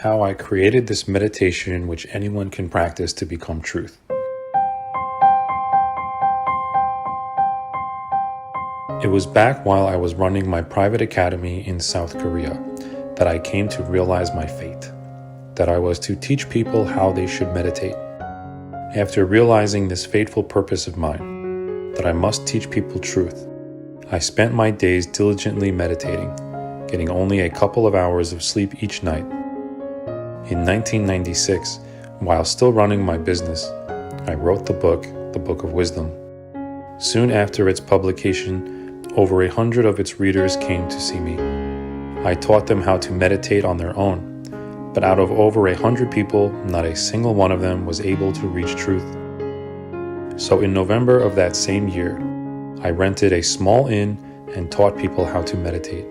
how I created this meditation which anyone can practice to become truth. It was back while I was running my private academy in South Korea that I came to realize my fate, that I was to teach people how they should meditate. After realizing this fateful purpose of mine, that I must teach people truth, I spent my days diligently meditating, getting only a couple of hours of sleep each night. In 1996, while still running my business, I wrote the Book of Wisdom. Soon after its publication, over 100 of its readers came to see me. I taught them how to meditate on their own, but out of over 100 people, not a single one of them was able to reach truth. So in November of that same year, I rented a small inn and taught people how to meditate.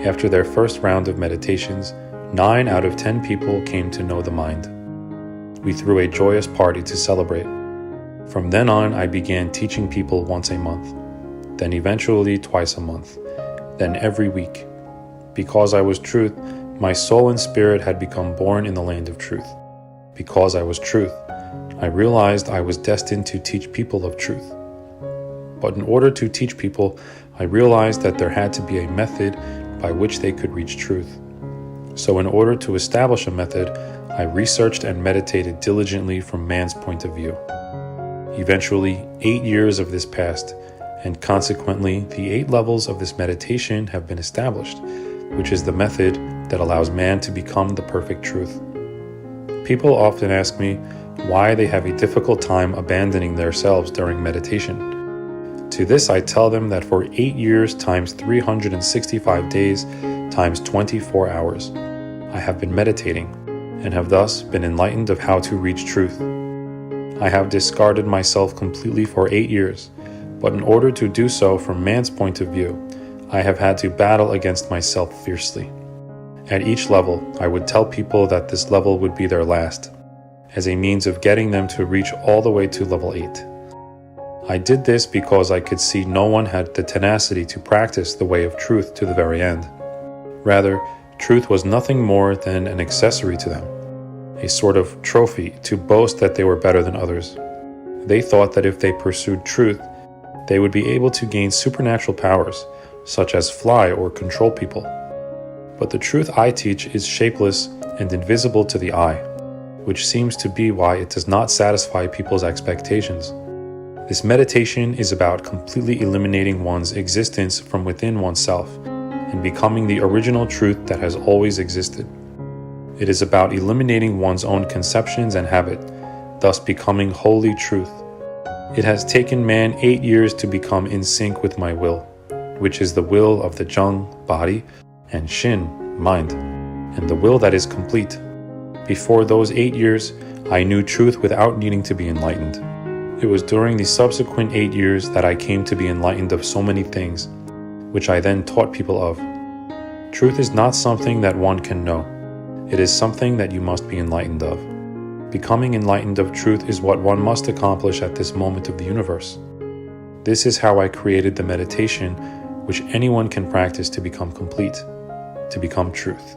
After their first round of meditations, 9 out of 10 people came to know the mind. We threw a joyous party to celebrate. From then on, I began teaching people once a month, then eventually twice a month, then every week. Because I was truth, my soul and spirit had become born in the land of truth. Because I was truth, I realized I was destined to teach people of truth. But in order to teach people, I realized that there had to be a method by which they could reach truth. So in order to establish a method, I researched and meditated diligently from man's point of view. Eventually, 8 years of this passed, and consequently, the 8 levels of this meditation have been established, which is the method that allows man to become the perfect truth. People often ask me why they have a difficult time abandoning their selves during meditation. To this I tell them that for 8 years times 365 days times 24 hours, I have been meditating and have thus been enlightened of how to reach truth. I have discarded myself completely for 8 years, but in order to do so from man's point of view, I have had to battle against myself fiercely. At each level, I would tell people that this level would be their last, as a means of getting them to reach all the way to level 8. I did this because I could see no one had the tenacity to practice the way of truth to the very end. Rather, truth was nothing more than an accessory to them, a sort of trophy to boast that they were better than others. They thought that if they pursued truth, they would be able to gain supernatural powers, such as fly or control people. But the truth I teach is shapeless and invisible to the eye, which seems to be why it does not satisfy people's expectations. This meditation is about completely eliminating one's existence from within oneself and becoming the original truth that has always existed. It is about eliminating one's own conceptions and habit, thus becoming wholly truth. It has taken man 8 years to become in sync with my will, which is the will of the Jung, body, and Shin, mind, and the will that is complete. Before those 8 years, I knew truth without needing to be enlightened. It was during the subsequent 8 years that I came to be enlightened of so many things, which I then taught people of. Truth is not something that one can know. It is something that you must be enlightened of. Becoming enlightened of truth is what one must accomplish at this moment of the universe. This is how I created the meditation which anyone can practice to become complete, to become truth.